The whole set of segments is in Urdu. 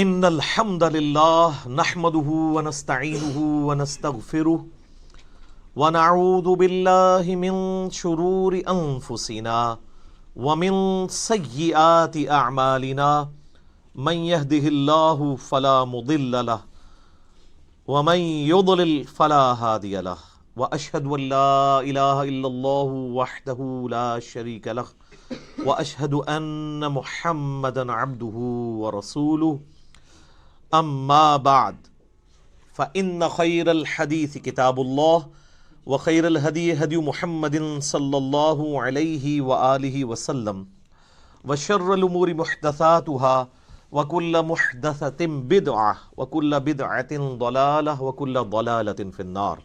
ان الحمد للہ نحمده ونستعینه ونستغفره ونعوذ باللہ من شرور انفسنا ومن سیئات اعمالنا من يهده اللہ فلا مضل له ومن يضلل فلا هادی له واشهد ان لا الہ الا اللہ وحدہ لا شریک له واشهد ان محمدا عبدہ ورسولہ اما بعد فإن خير الحديث كتاب الله وخير الهدي هدي محمد صلى الله عليه وآله وسلم وشر الأمور محدثاتها وكل محدثة بدعة وكل بدعة ضلالة وكل ضلالة في النار.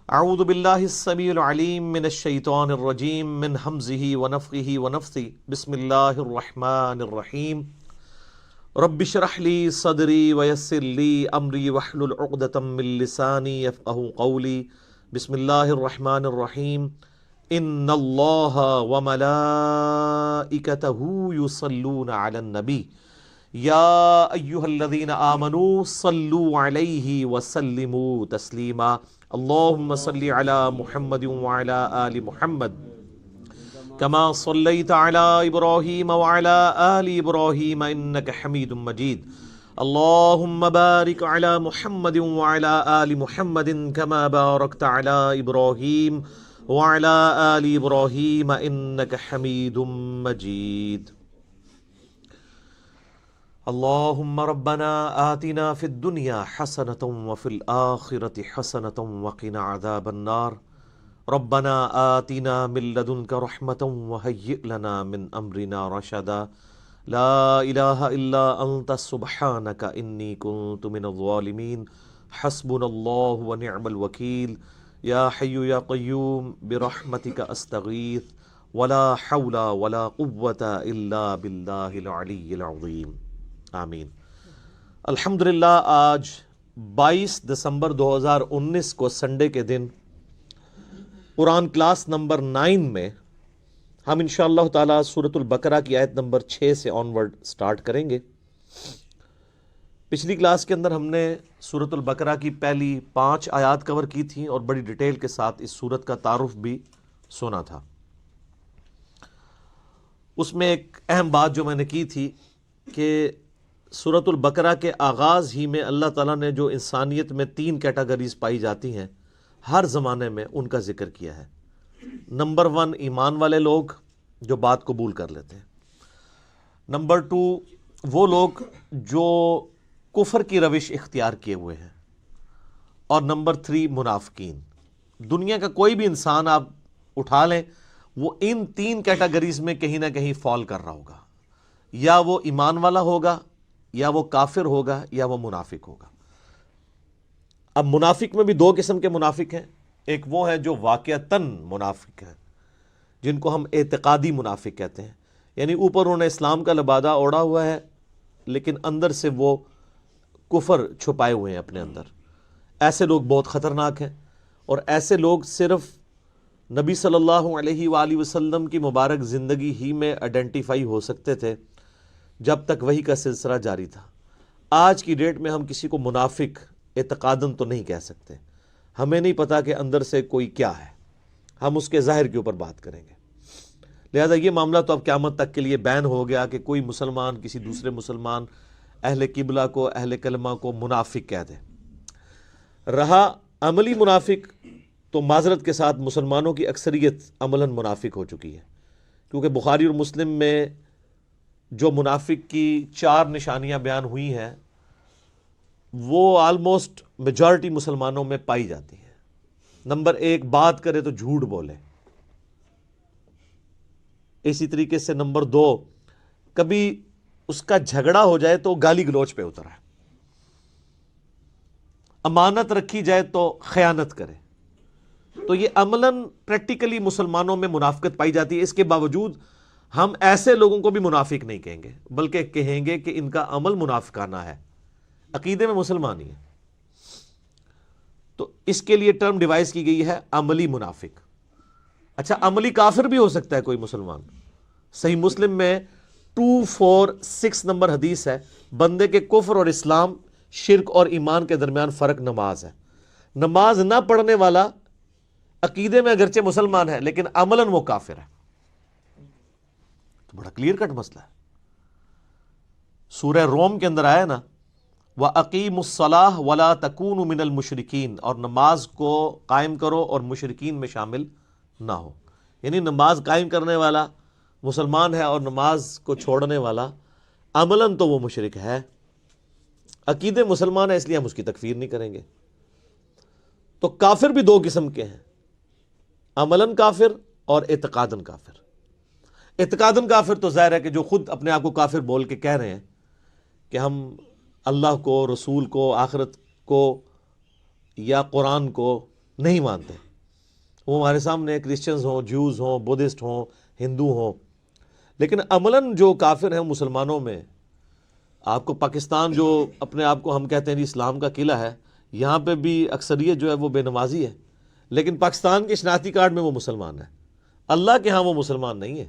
أعوذ بالله السميع العليم من الشيطان الرجيم من همزه ونفخه ونفثه. بسم الله الرحمن الرحيم. رب اشرح لي صدري ويسر لي امري واحلل عقدة من لساني يفقهوا قولي. بسم الله الرحمن الرحيم. ان الله وملائكته يصلون على النبي يا ايها الذين آمنوا صلوا عليه وسلموا تسليما. اللهم صل على محمد وعلى آل محمد كما صليت على إبراهيم وعلى آل إبراهيم إنك حميد مجيد. اللهم بارك على محمد وعلى آل محمد كما باركت على إبراهيم وعلى آل إبراهيم إنك حميد مجيد. اللهم ربنا آتنا في الدنيا حسنة وفي الآخرة حسنة وقنا عذاب النار. ربنا آتنا من لدنك رحمة وهيئ لنا من أمرنا رشدا. لا إله إلا أنت سبحانك إني كنت من الظالمين. حسبنا الله ونعم الوكيل. يا حي يا قيوم برحمتك أستغيث ولا حول ولا قوة إلا بالله العلي العظيم. آمین. الحمدللہ آج 22 دسمبر 2019 کو سنڈے کے دن قرآن کلاس نمبر 9 میں ہم انشاءاللہ تعالی سورۃ البقرہ کی آیت نمبر 6 سے آنورڈ سٹارٹ کریں گے. پچھلی کلاس کے اندر ہم نے سورۃ البقرہ کی پہلی 5 آیات کور کی تھیں اور بڑی ڈیٹیل کے ساتھ اس سورت کا تعارف بھی سنا تھا. اس میں ایک اہم بات جو میں نے کی تھی کہ سورۃ البقرہ کے آغاز ہی میں اللہ تعالیٰ نے جو انسانیت میں 3 کیٹیگریز پائی جاتی ہیں ہر زمانے میں ان کا ذکر کیا ہے. نمبر 1 ایمان والے لوگ جو بات قبول کر لیتے ہیں. نمبر 2 وہ لوگ جو کفر کی روش اختیار کیے ہوئے ہیں. اور نمبر 3 منافقین. دنیا کا کوئی بھی انسان آپ اٹھا لیں وہ ان 3 کیٹیگریز میں کہیں نہ کہیں فال کر رہا ہوگا. یا وہ ایمان والا ہوگا یا وہ کافر ہوگا یا وہ منافق ہوگا. اب منافق میں بھی 2 قسم کے منافق ہیں. ایک وہ ہے جو واقعتاً منافق ہیں جن کو ہم اعتقادی منافق کہتے ہیں، یعنی اوپر انہوں نے اسلام کا لبادہ اوڑھا ہوا ہے لیکن اندر سے وہ کفر چھپائے ہوئے ہیں اپنے اندر. ایسے لوگ بہت خطرناک ہیں اور ایسے لوگ صرف نبی صلی اللہ علیہ وآلہ وسلم کی مبارک زندگی ہی میں آئیڈینٹیفائی ہو سکتے تھے جب تک وحی کا سلسلہ جاری تھا. آج کی ڈیٹ میں ہم کسی کو منافق اعتقاداً تو نہیں کہہ سکتے. ہمیں نہیں پتا کہ اندر سے کوئی کیا ہے، ہم اس کے ظاہر کے اوپر بات کریں گے. لہذا یہ معاملہ تو اب قیامت تک کے لیے بین ہو گیا کہ کوئی مسلمان کسی دوسرے مسلمان اہل قبلہ کو اہل کلمہ کو منافق کہہ دے. رہا عملی منافق تو معذرت کے ساتھ مسلمانوں کی اکثریت عملاً منافق ہو چکی ہے، کیونکہ بخاری اور مسلم میں جو منافق کی 4 نشانیاں بیان ہوئی ہیں وہ آلموسٹ میجارٹی مسلمانوں میں پائی جاتی ہیں. نمبر 1 بات کرے تو جھوٹ بولے. اسی طریقے سے نمبر 2 کبھی اس کا جھگڑا ہو جائے تو گالی گلوچ پہ اترا ہے. امانت رکھی جائے تو خیانت کرے. تو یہ عملاً پریکٹیکلی مسلمانوں میں منافقت پائی جاتی ہے. اس کے باوجود ہم ایسے لوگوں کو بھی منافق نہیں کہیں گے بلکہ کہیں گے کہ ان کا عمل منافقانہ ہے، عقیدے میں مسلمان ہی ہے. تو اس کے لیے ٹرم ڈیوائز کی گئی ہے عملی منافق. اچھا عملی کافر بھی ہو سکتا ہے کوئی مسلمان. صحیح مسلم میں 246 نمبر حدیث ہے، بندے کے کفر اور اسلام، شرک اور ایمان کے درمیان فرق نماز ہے۔ نماز نہ پڑھنے والا عقیدے میں اگرچہ مسلمان ہے لیکن عملاً وہ کافر ہے۔ تو بڑا کلیئر کٹ مسئلہ ہے۔ سورہ روم کے اندر آیا نا، وَأَقِيمُوا الصَّلَاةَ وَلَا تَكُونُوا مِنَ الْمُشْرِكِينَ، اور نماز کو قائم کرو اور مشرکین میں شامل نہ ہو۔ یعنی نماز قائم کرنے والا مسلمان ہے اور نماز کو چھوڑنے والا عملاً تو وہ مشرک ہے، عقیدے مسلمان ہے اس لیے ہم اس کی تکفیر نہیں کریں گے۔ تو کافر بھی دو قسم کے ہیں، عملاً کافر اور اعتقاداً کافر۔ اعتقاداً کافر تو ظاہر ہے کہ جو خود اپنے آپ کو کافر بول کے کہہ رہے ہیں کہ ہم اللہ کو، رسول کو، آخرت کو یا قرآن کو نہیں مانتے، وہ ہمارے سامنے کرسچنز ہوں، جیوز ہوں، بدھسٹ ہوں، ہندو ہوں۔ لیکن عملاً جو کافر ہیں مسلمانوں میں، آپ کو پاکستان جو اپنے آپ کو ہم کہتے ہیں جی اسلام کا قلعہ ہے، یہاں پہ بھی اکثریت جو ہے وہ بے نمازی ہے، لیکن پاکستان کے شناختی کارڈ میں وہ مسلمان ہے، اللہ کے ہاں وہ مسلمان نہیں ہے۔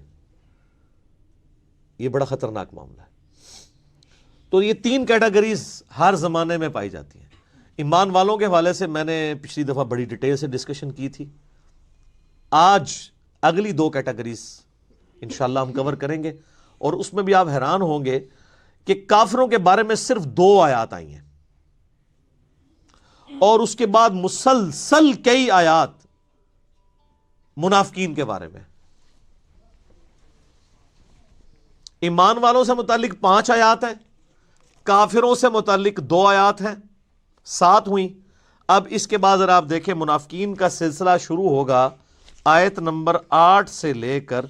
یہ بڑا خطرناک معاملہ ہے۔ تو یہ تین کیٹیگریز ہر زمانے میں پائی جاتی ہیں۔ ایمان والوں کے حوالے سے میں نے پچھلی دفعہ بڑی ڈیٹیل سے ڈسکشن کی تھی۔ آج اگلی دو کیٹیگریز انشاءاللہ ہم کور کریں گے، اور اس میں بھی آپ حیران ہوں گے کہ کافروں کے بارے میں صرف 2 آیات آئی ہیں، اور اس کے بعد مسلسل کئی آیات منافقین کے بارے میں۔ ایمان والوں سے متعلق 5 آیات ہیں، کافروں سے متعلق 2 آیات ہیں، 7 ہوئیں۔ اب اس کے بعد اگر آپ دیکھیں منافقین کا سلسلہ شروع ہوگا آیت نمبر 8 سے لے کر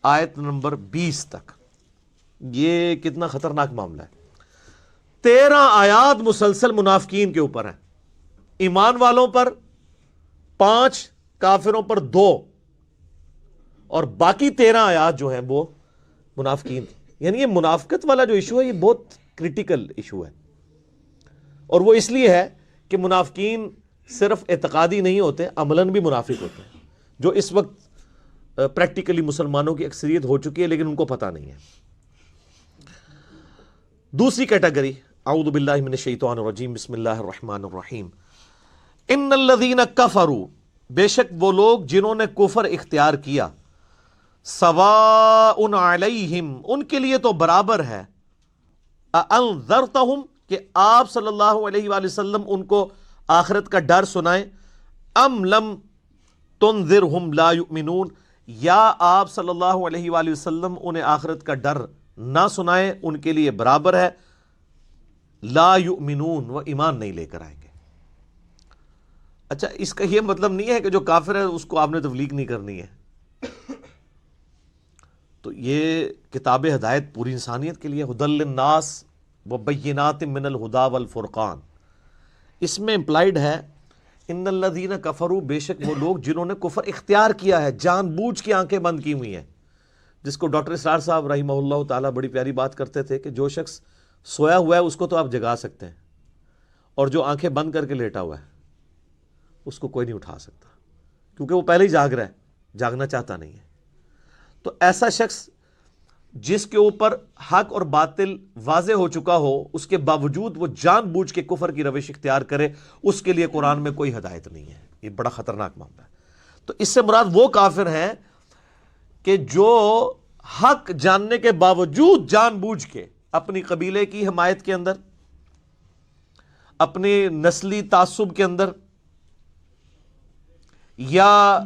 آیت نمبر 20 تک۔ یہ کتنا خطرناک معاملہ ہے۔ 13 آیات مسلسل منافقین کے اوپر ہیں، ایمان والوں پر 5، کافروں پر 2، اور باقی 13 آیات جو ہیں وہ منافقین۔ یعنی یہ منافقت والا جو ایشو ہے یہ بہت کریٹیکل ایشو ہے، اور وہ اس لیے ہے کہ منافقین صرف اعتقادی نہیں ہوتے، عملاً بھی منافق ہوتے ہیں، جو اس وقت پریکٹیکلی مسلمانوں کی اکثریت ہو چکی ہے لیکن ان کو پتہ نہیں ہے۔ دوسری کیٹیگری، اعوذ باللہ من الشیطان الرجیم، بسم اللہ الرحمن الرحیم۔ ان الذین کفروا، بے شک وہ لوگ جنہوں نے کفر اختیار کیا، سواء علیہم، ان کے لیے تو برابر ہے، انذرتہم، کہ آپ صلی اللہ علیہ وآلہ وسلم ان کو آخرت کا ڈر سنائیں، ام لم تنذرہم لا یؤمنون، یا آپ صلی اللہ علیہ وآلہ وسلم انہیں آخرت کا ڈر نہ سنائیں، ان کے لیے برابر ہے، لا یؤمنون، وہ ایمان نہیں لے کر آئیں گے۔ اچھا، اس کا یہ مطلب نہیں ہے کہ جو کافر ہے اس کو آپ نے تبلیغ نہیں کرنی ہے۔ تو یہ کتاب ہدایت پوری انسانیت کے لیے، ھدی للناس وبینات من الہدی والفرقان، اس میں امپلائیڈ ہے ان الذین کفروا، بے شک وہ لوگ جنہوں نے کفر اختیار کیا ہے، جان بوجھ کے آنکھیں بند کی ہوئی ہیں، جس کو ڈاکٹر اسرار صاحب رحمہ اللہ تعالیٰ بڑی پیاری بات کرتے تھے کہ جو شخص سویا ہوا ہے اس کو تو آپ جگا سکتے ہیں، اور جو آنکھیں بند کر کے لیٹا ہوا ہے اس کو کوئی نہیں اٹھا سکتا، کیونکہ وہ پہلے ہی جاگ رہا ہے، جاگنا چاہتا نہیں ہے۔ تو ایسا شخص جس کے اوپر حق اور باطل واضح ہو چکا ہو، اس کے باوجود وہ جان بوجھ کے کفر کی روش اختیار کرے، اس کے لیے قرآن میں کوئی ہدایت نہیں ہے۔ یہ بڑا خطرناک معاملہ ہے۔ تو اس سے مراد وہ کافر ہیں کہ جو حق جاننے کے باوجود جان بوجھ کے اپنی قبیلے کی حمایت کے اندر، اپنی نسلی تعصب کے اندر، یا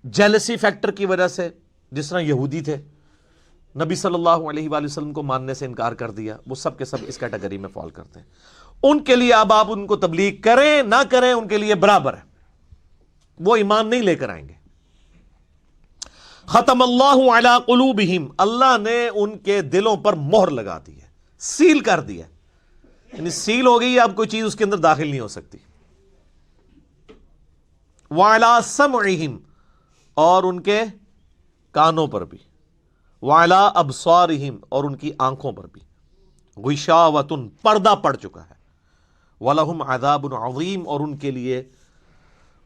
جیلسی فیکٹر کی وجہ سے، جس طرح یہودی تھے، نبی صلی اللہ علیہ وآلہ وسلم کو ماننے سے انکار کر دیا، وہ سب کے سب اس کیٹیگری میں فال کرتے ہیں۔ ان کے لیے اب آپ ان کو تبلیغ کریں نہ کریں ان کے لیے برابر ہے، وہ ایمان نہیں لے کر آئیں گے۔ ختم اللہ علی قلوبہم، اللہ نے ان کے دلوں پر مہر لگا دی ہے، سیل کر دیا، یعنی سیل ہو گئی، اب کوئی چیز اس کے اندر داخل نہیں ہو سکتی۔ وعلی سمعہم، اور ان کے کانوں پر بھی، وعلی ابصارہم، اور ان کی آنکھوں پر بھی، غشاوۃ، پردہ پڑ چکا ہے، وَلَهُمْ عَذَابٌ عَظِيمٌ، اور ان کے لیے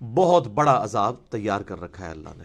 بہت بڑا عذاب تیار کر رکھا ہے اللہ نے۔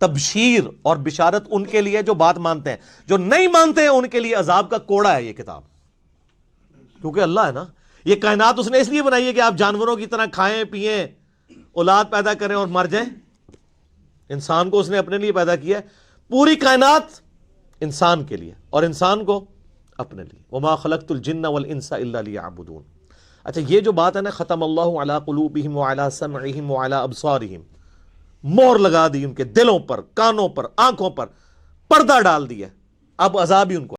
تبشیر اور بشارت ان کے لیے جو بات مانتے ہیں، جو نہیں مانتے ہیں ان کے لیے عذاب کا کوڑا ہے یہ کتاب، کیونکہ اللہ ہے نا، یہ کائنات اس نے اس لیے بنائی ہے کہ آپ جانوروں کی طرح کھائیں پیئیں، اولاد پیدا کریں اور مر جائیں۔ انسان کو اس نے اپنے لیے پیدا کیا ہے، پوری کائنات انسان کے لیے اور انسان کو اپنے لیے۔ وما خلقت الجن والانس الا لیعبدون۔ اچھا یہ جو بات ہے نا، ختم اللہ علی قلوبہم وعلی سمعہم وعلی ابصارہم، مور لگا دی ان کے دلوں پر، کانوں پر، آنکھوں پر، پردہ ڈال دیا، اب عذاب ہی ان کو